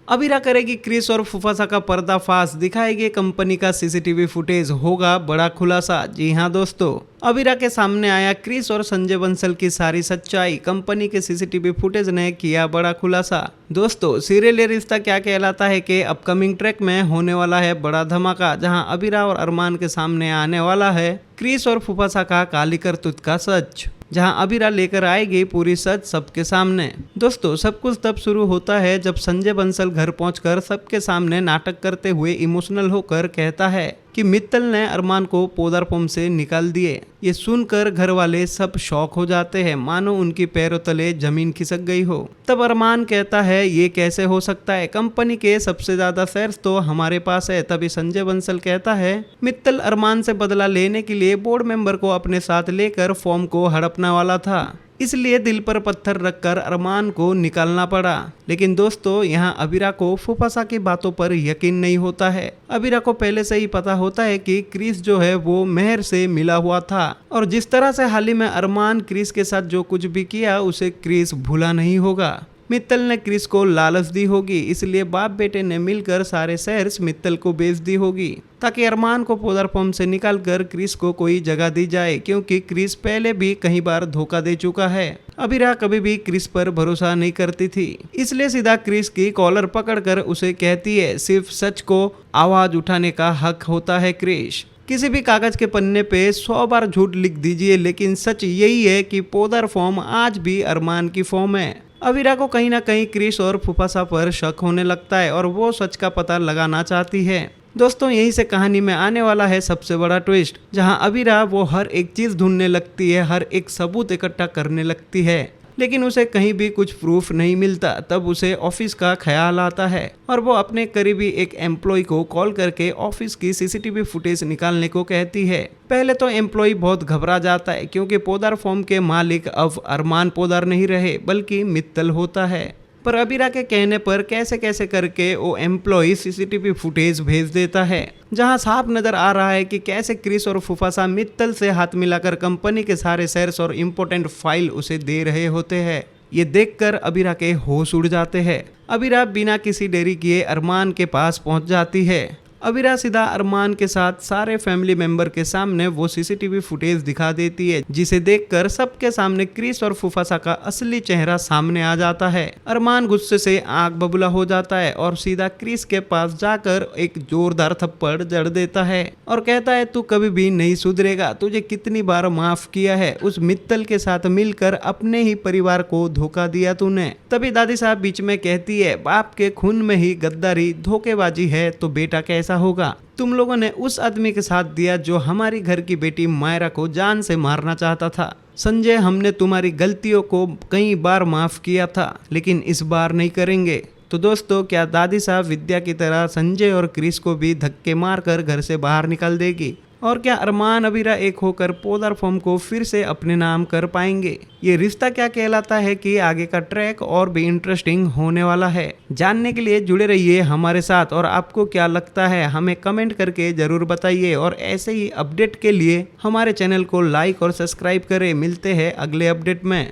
अबीरा करेगी क्रिस और फुफासा का पर्दाफाश, दिखाएगी कंपनी का सीसीटीवी फुटेज, होगा बड़ा खुलासा। जी हाँ दोस्तों, अबीरा के सामने आया क्रिस और संजय बंसल की सारी सच्चाई, कंपनी के सीसीटीवी फुटेज ने किया बड़ा खुलासा। दोस्तों, सीरियल ये रिश्ता क्या कहलाता है कि अपकमिंग ट्रैक में होने वाला है बड़ा धमाका, जहां अबीरा और अरमान के सामने आने वाला है क्रिस और फुफासा का काली करतूत का सच, जहां अबीरा लेकर आएगी पूरी सच सबके सामने। दोस्तों, सब कुछ तब शुरू होता है जब संजय बंसल घर पहुंचकर सबके सामने नाटक करते हुए इमोशनल होकर कहता है कि मित्तल ने अरमान को पॉदार्पण से निकाल दिए। ये सुनकर घर वाले सब शॉक हो जाते हैं, मानो उनकी पैरों तले जमीन खिसक गई हो। तब अरमान कहता है ये कैसे हो सकता है, कंपनी के सबसे ज्यादा शेयर्स तो हमारे पास है। तभी संजय बंसल कहता है मित्तल अरमान से बदला लेने के लिए बोर्ड मेंबर को अपने साथ लेकर फॉर्म को हड़पने वाला था, इसलिए दिल पर पत्थर रखकर अरमान को निकालना पड़ा। लेकिन दोस्तों, यहाँ अबीरा को फुफासा की बातों पर यकीन नहीं होता है। अबीरा को पहले से ही पता होता है कि क्रिस जो है वो मेहर से मिला हुआ था, और जिस तरह से हाल ही में अरमान क्रिस के साथ जो कुछ भी किया उसे क्रिस भूला नहीं होगा। मित्तल ने क्रिस को लालच दी होगी, इसलिए बाप बेटे ने मिलकर सारे शेयर्स मित्तल को बेच दी होगी, ताकि अरमान को पॉदार्पण से निकालकर क्रिस को कोई जगह दी जाए, क्योंकि क्रिस पहले भी कई बार धोखा दे चुका है। अबीरा कभी भी क्रिस पर भरोसा नहीं करती थी, इसलिए सीधा क्रिस की कॉलर पकड़कर उसे कहती है सिर्फ सच को आवाज उठाने का हक होता है क्रिस। किसी भी कागज के पन्ने पे 100 बार झूठ लिख दीजिए, लेकिन सच यही है कि पॉदार्पण आज भी अरमान की फॉर्म है। अबीरा को कहीं ना कहीं क्रिस और फुफासा पर शक होने लगता है और वो सच का पता लगाना चाहती है। दोस्तों, यहीं से कहानी में आने वाला है सबसे बड़ा ट्विस्ट, जहां अबीरा वो हर एक चीज ढूंढने लगती है, हर एक सबूत इकट्ठा करने लगती है, लेकिन उसे कहीं भी कुछ प्रूफ नहीं मिलता। तब उसे ऑफिस का ख्याल आता है और वो अपने करीबी एक एम्प्लॉय को कॉल करके ऑफिस की सीसीटीवी फुटेज निकालने को कहती है। पहले तो एम्प्लॉय बहुत घबरा जाता है, क्योंकि पोदार फॉर्म के मालिक अब अरमान पोदार नहीं रहे बल्कि मित्तल होता है। पर अबीरा के कहने पर कैसे कैसे करके वो एम्प्लॉय सीसीटीवी फुटेज भेज देता है, जहां साफ नजर आ रहा है कि कैसे क्रिस और फुफासा मित्तल से हाथ मिलाकर कंपनी के सारे शेयर्स और इम्पोर्टेंट फाइल उसे दे रहे होते हैं। ये देखकर अबीरा के होश उड़ जाते हैं। अबीरा बिना किसी देरी किए अरमान के पास पहुंच जाती है। अबीरा सीधा अरमान के साथ सारे फैमिली मेंबर के सामने वो सीसीटीवी फुटेज दिखा देती है, जिसे देखकर सबके सामने क्रिस और फुफासा का असली चेहरा सामने आ जाता है। अरमान गुस्से से आग बबूला हो जाता है और सीधा क्रिस के पास जाकर एक जोरदार थप्पड़ जड़ देता है और कहता है तू कभी भी नहीं सुधरेगा, तुझे कितनी बार माफ किया है, उस मित्तल के साथ मिलकर अपने ही परिवार को धोखा दिया तूने। तभी दादी साहब बीच में कहती है बाप के खून में ही गद्दारी धोखेबाजी है तो बेटा कैसा होगा। तुम लोगों ने उस आदमी के साथ दिया जो हमारी घर की बेटी मायरा को जान से मारना चाहता था। संजय, हमने तुम्हारी गलतियों को कई बार माफ किया था, लेकिन इस बार नहीं करेंगे। तो दोस्तों, क्या दादी साहब विद्या की तरह संजय और क्रिस को भी धक्के मारकर घर से बाहर निकाल देगी? और क्या अरमान अबीरा एक होकर पोदार फॉर्म को फिर से अपने नाम कर पाएंगे? ये रिश्ता क्या कहलाता है कि आगे का ट्रैक और भी इंटरेस्टिंग होने वाला है। जानने के लिए जुड़े रहिए हमारे साथ, और आपको क्या लगता है हमें कमेंट करके जरूर बताइए, और ऐसे ही अपडेट के लिए हमारे चैनल को लाइक और सब्सक्राइब करें। मिलते हैं अगले अपडेट में।